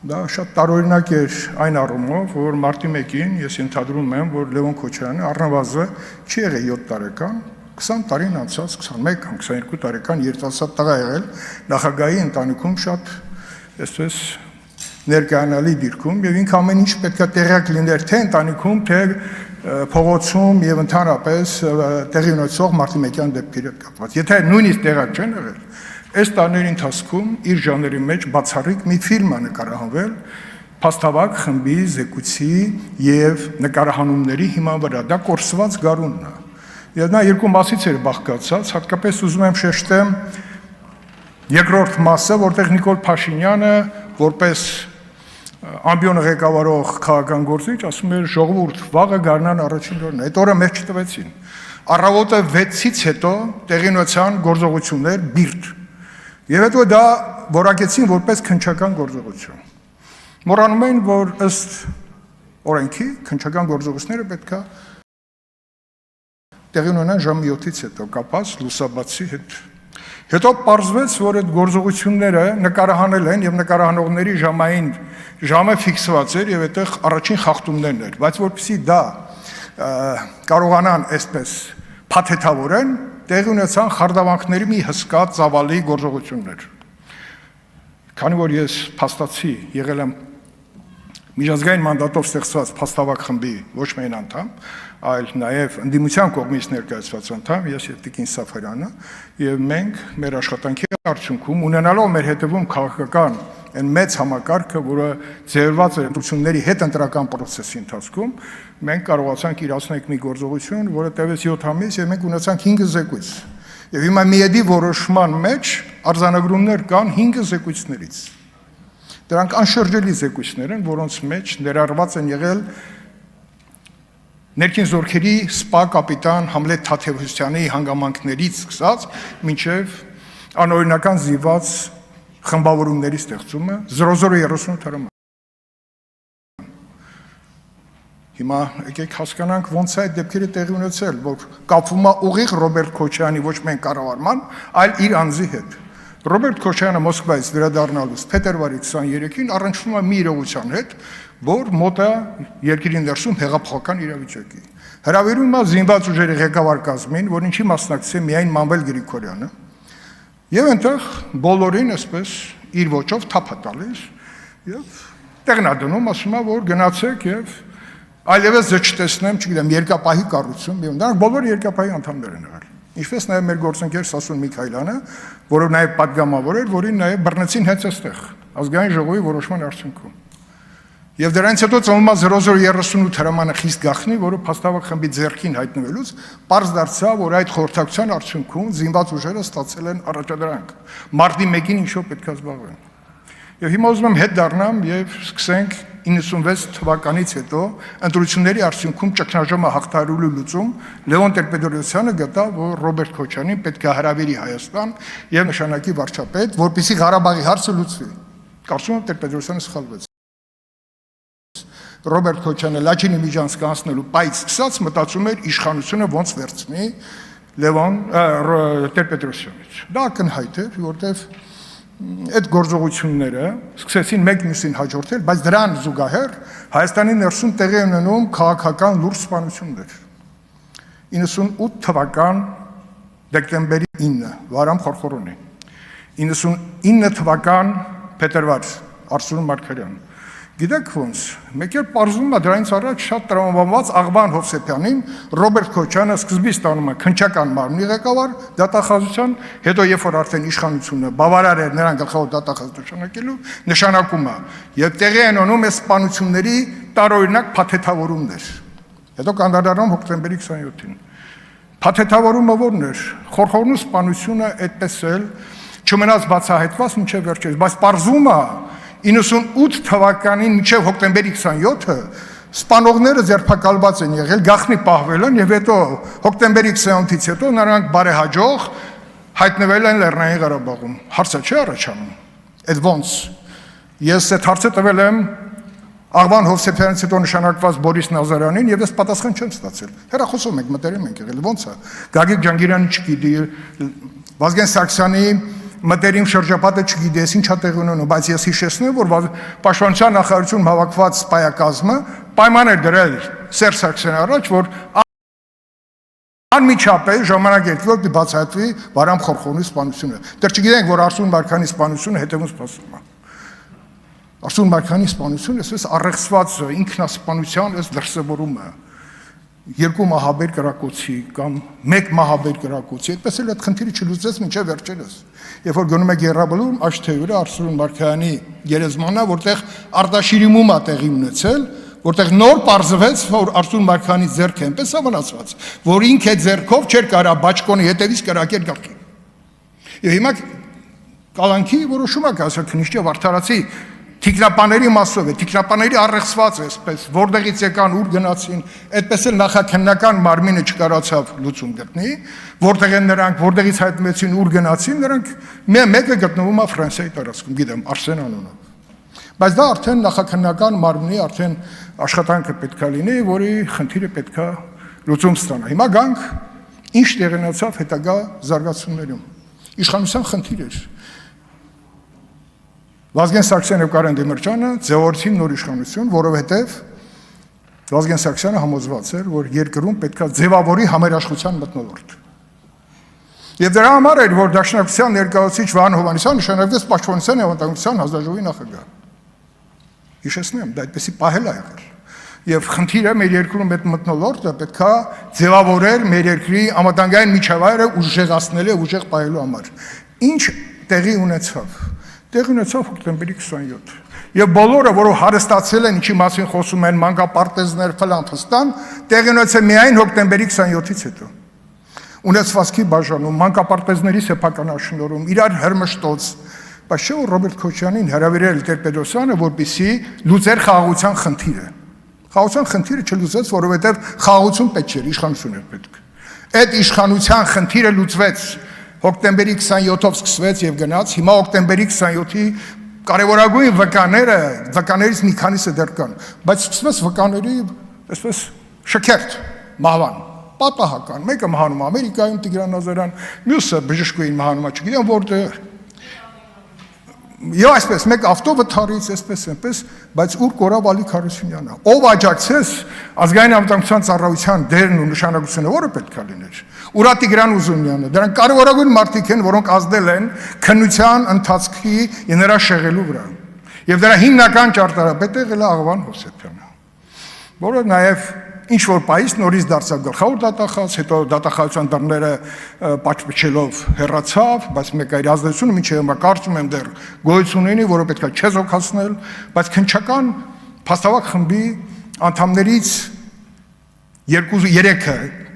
Դա շատ տարօրինակ էր այն առումով, որ մարտի 1-ին ես ենթադրում եմ, որ Լևոն Քոչարյանը առնվազն չի եղել 7 տարեկան, 20 տարին անցած, 21 կամ 22 տարեկան երիտասարդ տղա եղել նախագահի ընտանիքում շատ այսպես ներկայանալի դիրքում եւ ինքը ամեն ինչ պետքա տեղյակ լիներ թե ընտանիքում, թե փողոցում եւ ընդհանրապես տեղի ունեցող մարտի 1-յան դեպքերի հետ կապված։ Եթե նույնիսկ տեղյակ չեն եղել, այս տարիների ընթացքում իր ժանրի մեջ բացառիկ մի ֆիլմ է նկարահանվել Փաստավակ խմբի զեկույցի եւ նկարահանումների հիման վրա։ Դա կորսված գարունն է։ Եվ նա երկու մասից էր բաղկացած, հատկապես ուզում եմ շեշտեմ երկրորդ մասը, որտեղ Նիկոլ Փաշինյանը որպես ամբիոնը ղեկավարող քաղաքական գործիչ ասում էր ժողովուրդ վաղը գարնան առաջին օրն է։ Այդ օրը մեզ չտվեցին։ Առավոտը 6-ից հետո տեղի ունեցան գործողություններ բիրտ։ Եվ հետո դա որակեցին որպես քննչական գործողություն։ Մոռանում են, որ ըստ օրենքի քննչական գործողությունները պետքա տեղի ունենան ժամը 7-ից հետո կապած լուսաբացի հետ։ Հետո պարզվեց, որ այդ գործողությունները նկարահանել են եւ նկարահանողների ժամը ֆիքսված էր եւ այդտեղ առաջին խախտումներն էր, բայց որպեսզի դա կարողանան այսպես փաթեթավորեն, տեղի ունեցան խարդավանքների մի հսկա ծավալի գործողություններ։ Քանի որ ես փաստացի եղել եմ միջազգային մանդատով ստեղծված Փաստավակ խմբի ոչ միայն անդամ, այլ նաև ընդդիմության կողմից ներկայացված անդամ, ես եւ Տիկին Սաֆարյանը, եւ մենք մեր աշխատանքի արդյունքում ունենալով մեր հետևում քաղաքական այն մեծ համակարգը, որը ձևավորված էր ընտրությունների հետ ընտրական process-ի ընթացքում, մենք կարողացանք իրացնել մի գործողություն, որը տևեց 7 ամիս եւ մենք ունեցանք 5 զեկույց։ Եվ հիմա միեդի որոշման մեջ արձանագրումներ կան 5 զեկույցներից։ Դրանք անշրջելի զեկույցներ են, որոնց մեջ ներառված են եղել ներքին զորքերի սպա կապիտան Համլետ Թադևոսյանի հանգամանքներից սկսած մինչև անօրինական զինված խմբավորումների ստեղծումը 0038 հրաման։ Հիմա եկեք հասկանանք ոնց է այդ դեպքերը տեղի ունեցել, որ կապվում է ուղիղ Ռոբերտ Քոչարյանի ոչ միայն կառավարման, այլ իր անձի հետ։ Ռոբերտ Քոչարյանը Մոսկվայից վերադառնալուց փետրվարի 23-ին առնչվում է մի իրողության հետ, որ մոտ է երկրի ներսում հեղափոխական իրավիճակի։ Հրավիրում է զինված ուժերի ղեկավար կազմին, որ ինչի մասնակցել միայն Մանվել Գրիգորյանը, եւ այնտեղ բոլորին այսպես իր ոճով թափ է տալիս եւ տեղնադնում ասում է, որ գնացեք եւ այլևս ձեզ չտեսնեմ, չգիտեմ, երկապահի կառույցում, եւ նրանք բոլորը երկապահի անդամներ են եղել։ Ինչպես նաև մեր գործընկեր Սասուն Միքայելյանը, որը նաև պատգամավոր էր, որին նաև բռնեցին հենց այստեղ, ազգային ժողովի որոշման արդյունքում։ Եվ դրանից հետո ծնվում է 0038 հրամանը խիստ գաղտնի, որը Փաստավակ խմբի ձեռքին հայտնվելուց պարզ դարձավ, որ այդ խորհրդակցության արդյունքում զինված ուժերը ստացել են առաջադրանք։ Մարտի 1-ին ինչով պետք է զբաղվեն։ Եվ հիմա ուզում եմ հետ դառնամ եւ սկսենք 96 թվականից հետո ընտրությունների արդյունքում ճգնաժամը հաղթահարելու լուծում Լևոն Տեր-Պետրոսյանը գտավ, որ Ռոբերտ Քոչարյանին պետք է հրավիրի Հայաստան եւ նշանակի վարչապետ, որպեսզի Ղարաբաղի հարցը լուծվի։ Կարծում եմ Տեր-Պետրոսյանը սխալվեց։ Ռոբերտ Քոչարյանը Լաչինի միջանցք անցնելու պայծ սկսած մտածում էր իշխանությունը ոնց վերցնի Լևոն Տեր-Պետրոսյանից։ Դա ակնհայտ էր, որտեվ այդ գործողությունները սկսեցին մեկ մյուսին հաջորդել, բայց դրան զուգահեռ Հայաստանի ներսում տեղի ունենում քաղաքական լուրջ սպանություններ։ 98 թվական դեկտեմբերի 9 Վարամ Խորխորոնի, 99 թվական փետրվար Արսուն Մարգարյան։ Գիտեք ոնց, մեկ էլ պարզվում է դրանից առաջ շատ տրամաբանված Աղբան Հովսեփյանին Ռոբերտ Քոչարյանը սկզբից տանում է քննչական մարմնի ղեկավար դատախազության, հետո երբ որ արդեն իշխանությունը բավարար էր նրան գլխավոր դատախազ նշանակում է եւ տեղի են ունենում այս սպանությունների տարօրինակ փաթեթավորումներ։ Հետո կանդրադառնում հոկտեմբերի 27-ին։ Փաթեթավորումը ո՞րն էր։ Խորխորոնու սպանությունը այդպես էլ չմնաց բացահայտված մինչև վերջերս, բայց պարզվում է 98 թվականին մինչև հոկտեմբերի 27-ը սպանողները ձերբակալված են եղել, գաղտնի պահվել են եւ հետո հոկտեմբերի 28-ից հետո նրանք բարեհաջող հայտնվել են Լեռնային Ղարաբաղում։ Հարցը չի առաջանում։ Այդ ոնց։ Ես այդ հարցը տվել եմ Աղբան Հովսեփյանից հետո նշանակված Բորիս Նազարյանին եւ ես պատասխան չեմ ստացել։ Հեռախոսով մենք մտերիմ ենք եղել, ոնց է։ Գագիկ Ջանգիրյանը չգիտի, Վազգեն Սարգսյանի մտերիմ շրջապատը չգիտես ինչա տեղի ունենում, բայց ես հիշեցնում եմ, որ Պաշտպանության նախարարություն հավաքված սպայակազմը պայման էր դրել Սերժ Սարգսյանի առաջ, որ անմիջապես ժամանակ երկրորդ բացահայտվի Վարամ Խորխոնի սպանությունը։ Դեռ չգիտենք, որ Արսուն Մարկանի սպանությունը հետևում սպասում է։ Արսուն Մարկանի սպանությունը այսպես առեղծված ինքնասպանության այս դրսևորումը երկու մահաբեր կրակոցի կամ մեկ մահաբեր կրակոցի, այդպես էլ այդ խնդիրը չլուծեց մինչև վերջերս։ Երբ որ գնում եք Եռաբլուրում, Աշթեյուրը Արսուն Մարկանի գերեզմանա, որտեղ Արտաշիրիմում է տեղի ունեցել, որտեղ նոր պարզվեց, որ Արսուն Մարկանի ձեռքը այնպես ավանացված, որ ինքը այդ ձեռքով չէր կարա Բաճկոնի հետևից կրակել գլխին։ Եվ հիմա կալանքի որոշում է կասել քննիչը վարդարացի Թիկնապաների մասով է, թիկնապաների առեղծված է այսպես, որտեղից եկան, ուր գնացին, այդպես էլ նախաքննական մարմինը չկարողացավ լուծում գտնի, որտեղ են նրանք, որտեղից հայտնվեցին, ուր գնացին, նրանք մեկը գտնվում է Ֆրանսիայի տարածքում, գիտեմ, Արսեն անունով։ Բայց դա արդեն նախաքննական մարմնի արդեն աշխատանքը պետք է լինի, որի խնդիրը պետք է լուծում ստանա։ Հիմա գանք ինչ տեղի ունեցավ հետագա զարգացումներում։ Իշխանության խնդիր էր։ Վազգեն Սարգսյանը եւ Կարեն Դեմիրճյանը ձևավորեցին նոր իշխանություն, որովհետեւ Վազգեն Սարգսյանը համոզված էր, որ երկրում պետքա ձևավորի համերաշխության մթնոլորտ։ Եվ դրա համար էր, որ Դաշնակցության ներկայացուցիչ Վահան Հովհաննիսյանը նշանակվեց Պաշտպանության եւ անվտանգության հանձնաժողովի նախագահ։ Հիշեցնեմ, դա այդպեսի պահել է եղել։ Եվ խնդիրը մեր երկրում այդ մթնոլորտը պետքա ձևավորել մեր երկրի անվտանգային միջավայրը ուժեղացնել եւ ուժեղ պահելու համար։ Ինչ տեղի ունեցավ։ Տեղի ունեցավ հոկտեմբերի 27։ Եվ բոլորը, որով հարստացել են, ինչի մասին խոսում են մանկապարտեզներ, ֆլան, տեղի ունեցավ միայն հոկտեմբերի 27-ից հետո։ Ունեցվածքի բաժանում, մանկապարտեզների սեփականաշնորհում, իրար հրմշտոց, բայց չէ՞ որ Ռոբերտ Քոչարյանին հրավիրել Տեր-Պետրոսյանը, որպեսզի լուծեր խաղաղության խնդիրը։ Խաղաղության խնդիրը չլուծեց, որովհետև խաղաղություն պետք չէր, իշխանություն էր պետք։ Այդ իշխանության խնդիրը լուծվեց հոկտեմբերի 27-ով սկսվեց եւ գնաց, հիմա հոկտեմբերի 27-ի կարևորագույն վկաներից մի քանիսը դեռ կան, բայց սկսվեց վկաների այսպես շքերթ մահվան, պատահական, մեկը մահանում է Ամերիկայում Տիգրան Նազարյան, մյուսը բժշկուհին մահանում է, չգիտեմ որտեղ։ Եվ այսպես, մեկ ավտովթարից, այսպես, բայց ուր կորավ Ալի Քարասյունյանը, ով աջակցեց ազգային անվտանգության ծառայության դերն ու նշանակությունը, որը պետք է լիներ։ Ուրա Տիգրան Ուզունյանը, դրանք կարևորագույն մարդիկ են, որոնք ազդել են քննության ընթացքի եւ նրա շեղելու վրա։ Եվ դրա հիմնական ճարտարապետը եղել է Աղվան Հովսեփյանը, որը նաեւ ինչ որ պայից նորից դարձավ գլխավոր դատախազ, հետո դատախազության դռները պատճառելով հեռացավ, բայց մեկ այլ ազդեցությունը մինչև հիմա կարծում եմ դեռ գոյություն ունի, որը պետք է չեզոքացնել, բայց քննչական փաստավակ խմբի անդամներից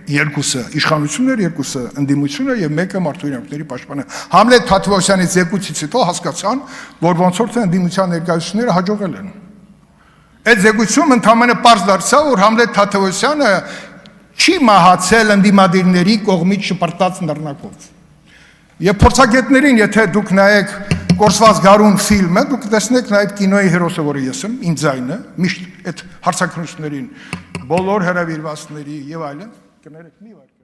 երկուսը իշխանություններ, երկուսը ընդդիմությունը եւ մեկը մարդու իրավունքների պաշտպանը։ Համլետ Թաթևոսյանի զեկույցից հետո հասկացան, որ ոնց որ թե ընդդիմության ներկայացուցիչները հաջողել են։ Այդ զեկույցում ընդհանրապես պարզ դարձավ, որ Համլետ Թաթևոսյանը չի մահացել ընդդիմադիրների կողմից շպրտած նռնակով։ Եվ փորձագետներին, եթե դուք նայեք Կորսված գարուն ֆիլմը, դուք տեսնեք նաև կինոյի հերոսը, որը ես եմ, իմ ձայնը, միշտ այդ հարցակրություններին բոլոր հրավիրվածների եւ այլն, կներեք մի վայր